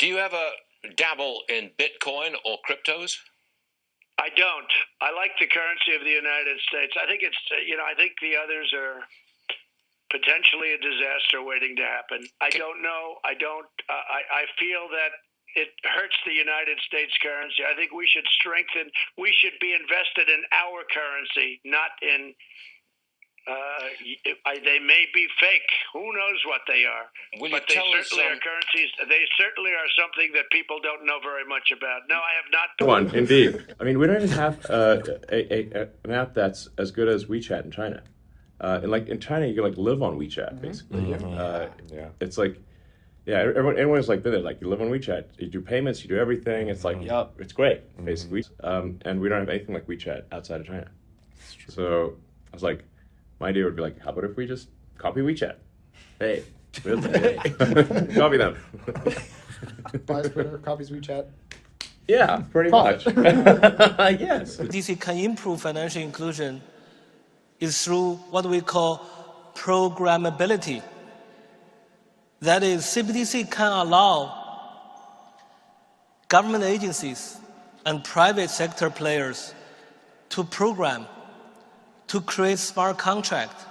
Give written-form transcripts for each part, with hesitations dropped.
Do you ever dabble in Bitcoin or cryptos? I don't. I like the currency of the United States. I think it's, I think the others are potentially a disaster waiting to happen. I don't know. I feel that it hurts the United States currency. I think we should strengthen. We should be invested in our currency, not in. They may be fake. Who knows what they are? But they certainly are currencies. They certainly are something that people don't know very much about. No, I have not. One, indeed. I mean, we don't even have an app that's as good as WeChat in China. And like in China, you can like live on WeChat basically. It's like, everyone's like like you live on WeChat, you do payments, you do everything. It's like, it's great basically. And we don't have anything like WeChat outside of China. So I was like, my idea would be like, how about if we just copy WeChat? Hey, copy them. Buys Twitter, copies WeChat. Yeah, pretty much. Yes. CBDC can improve financial inclusion is through what we call programmability. That is, CBDC can allow government agencies and private sector players to program, to create smart contract,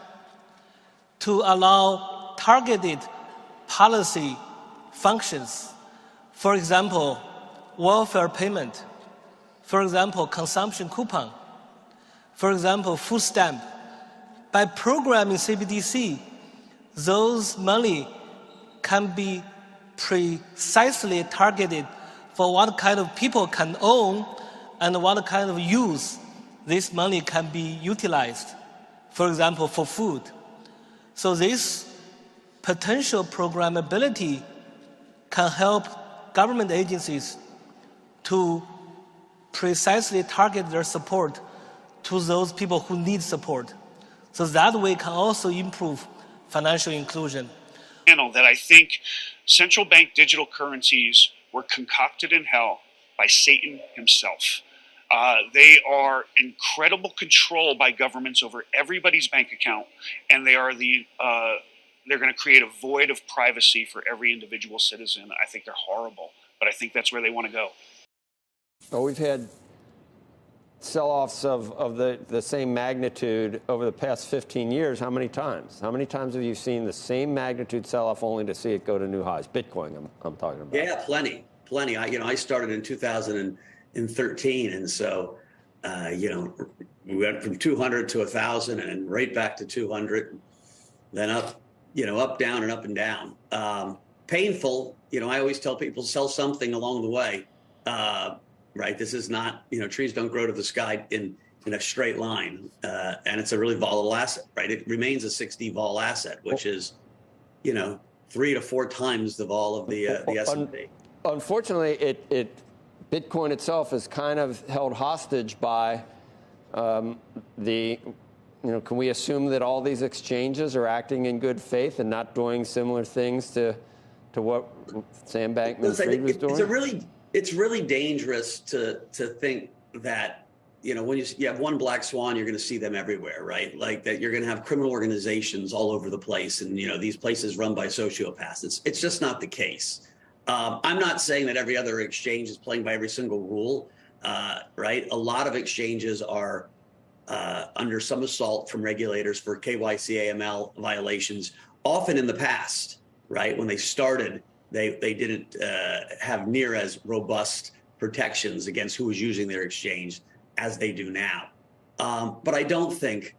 to allow targeted policy functions. For example, welfare payment. For example, consumption coupon. For example, food stamp. By programming CBDC, those money can be precisely targeted for what kind of people can own and what kind of use this money can be utilized. For example, for food. So this potential programmability can help government agencies to precisely target their support to those people who need support. So that way can also improve financial inclusion. That I think central bank digital currencies were concocted in hell by Satan himself. They are incredible control by governments over everybody's bank account, and they are they're going to create a void of privacy for every individual citizen. I think they're horrible, but I think that's where they want to go. Well, we've had sell-offs of the same magnitude over the past 15 years. How many times? How many times have you seen the same magnitude sell-off only to see it go to new highs? Bitcoin, I'm talking about. Yeah, plenty. I started in 2013, and so we went from 200 to 1,000, and right back to 200, then up, up, down, and up and down. Painful. I always tell people sell something along the way. Right. This is not, trees don't grow to the sky in a straight line. And it's a really volatile asset, right? It remains a 60 vol asset, which is, 3 to 4 times the vol of the S&P. Unfortunately, Bitcoin itself is kind of held hostage by can we assume that all these exchanges are acting in good faith and not doing similar things to what Sam Bankman-Fried was doing? It's really dangerous to think that, when you have one black swan, you're going to see them everywhere, right? Like that you're going to have criminal organizations all over the place. And, these places run by sociopaths. It's just not the case. I'm not saying that every other exchange is playing by every single rule, right? A lot of exchanges are under some assault from regulators for KYC AML violations, often in the past, right? When they started, they didn't have near as robust protections against who was using their exchange as they do now. But I don't think,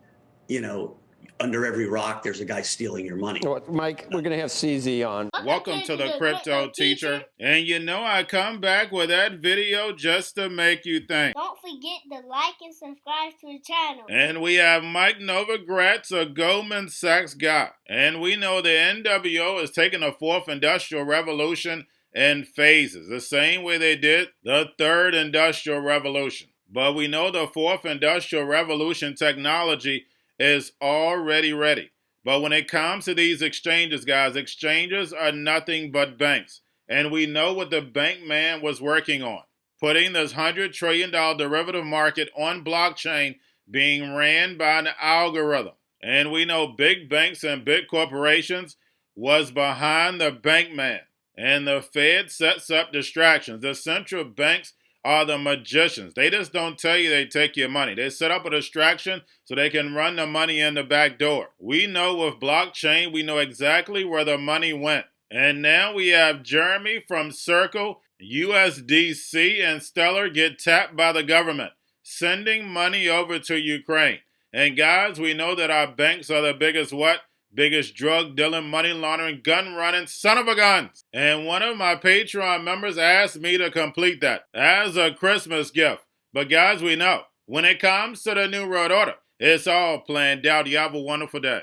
under every rock, there's a guy stealing your money. Mike, we're going to have CZ on. Welcome to the Crypto Teacher. And I come back with that video just to make you think. Don't forget to like and subscribe to the channel. And we have Mike Novogratz, a Goldman Sachs guy. And we know the NWO is taking the fourth industrial revolution in phases, the same way they did the third industrial revolution. But we know the fourth industrial revolution technology is already ready. But when it comes to these exchanges, guys, exchanges are nothing but banks. And we know what the bank man was working on. Putting this $100 trillion derivative market on blockchain being ran by an algorithm. And we know big banks and big corporations was behind the bank man. And the Fed sets up distractions. The central banks are the magicians. They just don't tell you they take your money. They set up a distraction so they can run the money in the back door. We know with blockchain, we know exactly where the money went. And now we have Jeremy from Circle, USDC, and Stellar get tapped by the government, sending money over to Ukraine. And guys, we know that our banks are the biggest what? Biggest drug dealing, money laundering, gun running, son of a guns. And one of my Patreon members asked me to complete that as a Christmas gift. But guys, we know when it comes to the New World Order, it's all planned out. You have a wonderful day.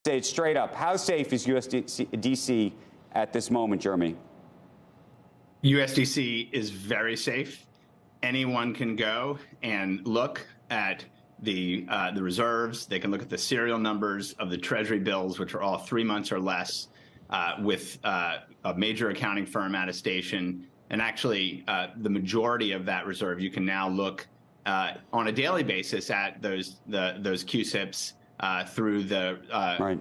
Say it straight up. How safe is USDC at this moment, Jeremy? USDC is very safe. Anyone can go and look at the reserves. They can look at the serial numbers of the Treasury bills, which are all 3 months or less, with a major accounting firm attestation. And actually, the majority of that reserve, you can now look on a daily basis at those QSIPs through the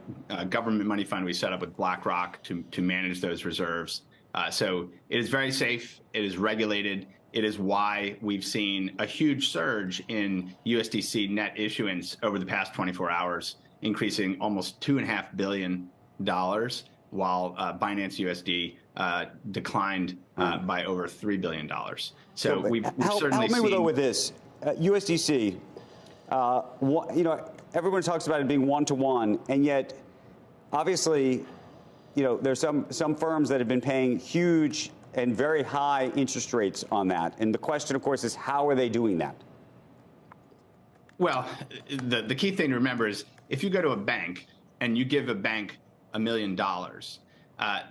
government money fund we set up with BlackRock to manage those reserves. So it is very safe. It is regulated. It is why we've seen a huge surge in USDC net issuance over the past 24 hours, increasing almost $2.5 billion, while Binance USD declined by over $3 billion. So we've certainly seen. Help me with this. USDC, everyone talks about it being one-to-one, and yet, obviously, there's some firms that have been paying huge and very high interest rates on that. And the question, of course, is how are they doing that? Well, the key thing to remember is if you go to a bank and you give a bank $1 million,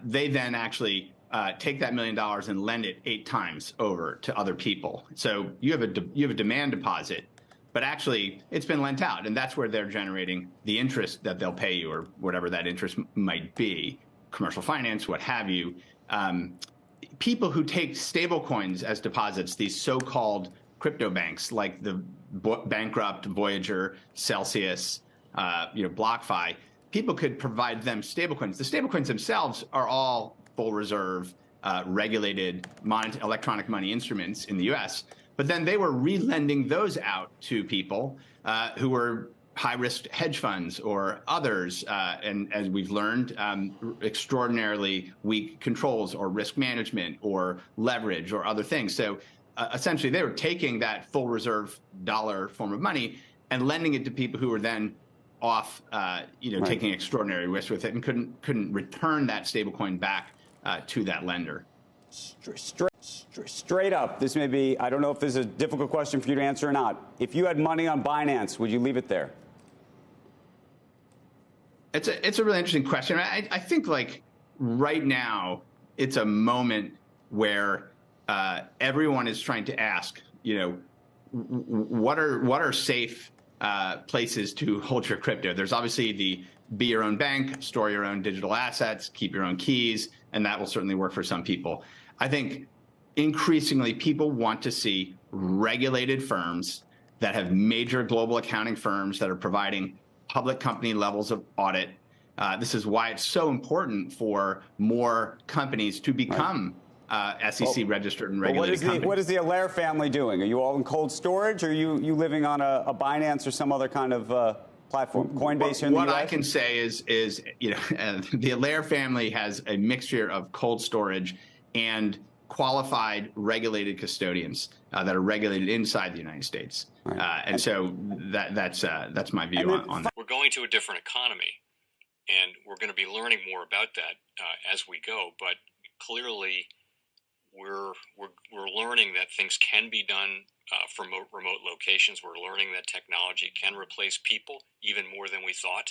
they then actually take that $1 million and lend it 8 times over to other people. So you have a demand deposit, but actually it's been lent out, and that's where they're generating the interest that they'll pay you, or whatever that interest might be, commercial finance, what have you. People who take stable coins as deposits, these so-called crypto banks like the bankrupt Voyager, Celsius, BlockFi, people could provide them stablecoins. The stablecoins themselves are all full reserve, regulated electronic money instruments in the U.S., but then they were relending those out to people who were high-risk hedge funds or others, and as we've learned, extraordinarily weak controls or risk management or leverage or other things. So essentially, they were taking that full reserve dollar form of money and lending it to people who were then off, taking extraordinary risk with it and couldn't return that stablecoin back to that lender. Straight up, this may be, I don't know if this is a difficult question for you to answer or not. If you had money on Binance, would you leave it there? It's a really interesting question. I think like right now, it's a moment where everyone is trying to ask, what are safe places to hold your crypto? There's obviously the be your own bank, store your own digital assets, keep your own keys, and that will certainly work for some people. I think increasingly people want to see regulated firms that have major global accounting firms that are providing public company levels of audit. This is why it's so important for more companies to become SEC registered and regulated companies. What is the Allaire family doing? Are you all in cold storage, or are you living on a Binance or some other kind of platform? Coinbase here in the US? What I can say is the Allaire family has a mixture of cold storage and qualified regulated custodians that are regulated inside the United States. And so that's my view on that. We're going to a different economy, and we're going to be learning more about that as we go. But clearly, we're learning that things can be done from remote locations. We're learning that technology can replace people even more than we thought.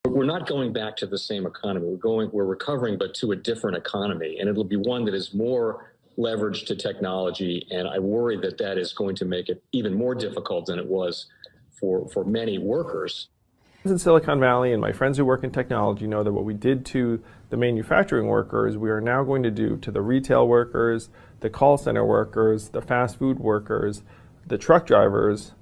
We're not going back to the same economy. We're recovering, but to a different economy, and it'll be one that is more leveraged to technology. And I worry that that is going to make it even more difficult than it was for many workers. In Silicon Valley, and my friends who work in technology know that what we did to the manufacturing workers, we are now going to do to the retail workers, the call center workers, the fast food workers, the truck drivers,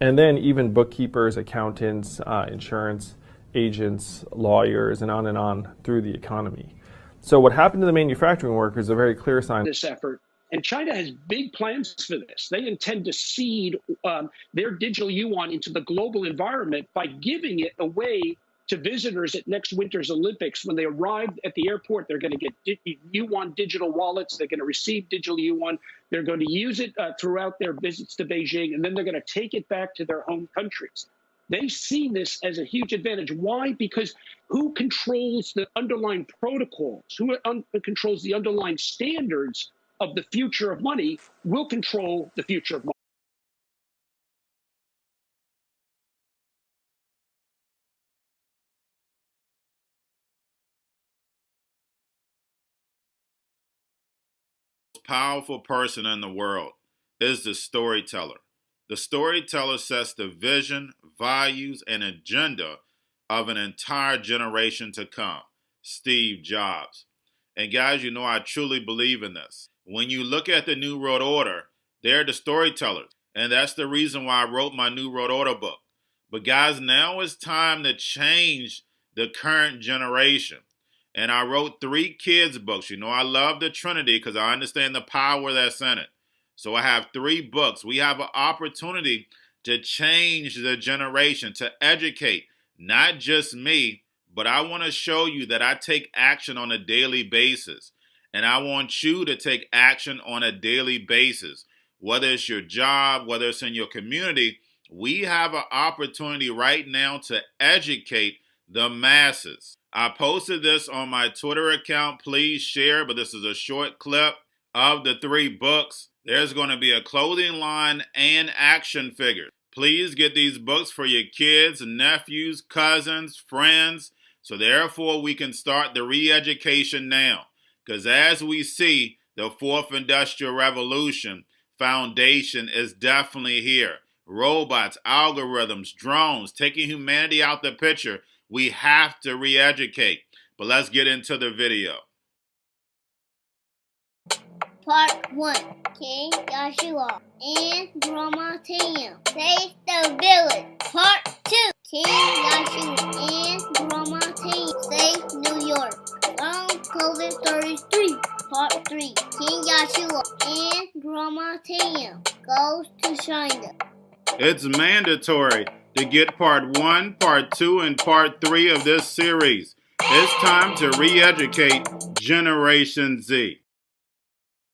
and then even bookkeepers, accountants, insurance agents, lawyers, and on through the economy. So what happened to the manufacturing workers is a very clear sign. This effort. And China has big plans for this. They intend to seed their digital yuan into the global environment by giving it away to visitors at next winter's Olympics. When they arrive at the airport, they're going to get yuan digital wallets. They're going to receive digital yuan. They're going to use it throughout their visits to Beijing, and then they're going to take it back to their home countries. They see this as a huge advantage. Why? Because who controls the underlying protocols, who controls the underlying standards of the future of money will control the future of money. Powerful person in the world is the storyteller. The storyteller sets the vision, values, and agenda of an entire generation to come. Steve Jobs. And guys, you know I truly believe in this. When you look at the New World Order, they're the storytellers. And that's the reason why I wrote my New World Order book. But guys, now it's time to change the current generation. And I wrote 3 kids' books. You know, I love the Trinity because I understand the power that's in it. So I have 3 books. We have an opportunity to change the generation, to educate, not just me, but I want to show you that I take action on a daily basis. And I want you to take action on a daily basis. Whether it's your job, whether it's in your community, we have an opportunity right now to educate the masses. I posted this on my Twitter account. Please share, but this is a short clip of the 3 books. There's going to be a clothing line and action figures. Please get these books for your kids, nephews, cousins, friends, so therefore we can start the re-education now. Because as we see, the 4th Industrial Revolution foundation is definitely here. Robots, algorithms, drones, taking humanity out the picture. We have to re-educate. But let's get into the video. Part 1. King Joshua and Grandma Tam save the village. Part 2. King Joshua and Grandma Tam save New York. From COVID Stories 3. Part 3. King Joshua and Grandma Tam goes to China. It's mandatory to get part 1, part 2, and part 3 of this series. It's time to re-educate Generation Z.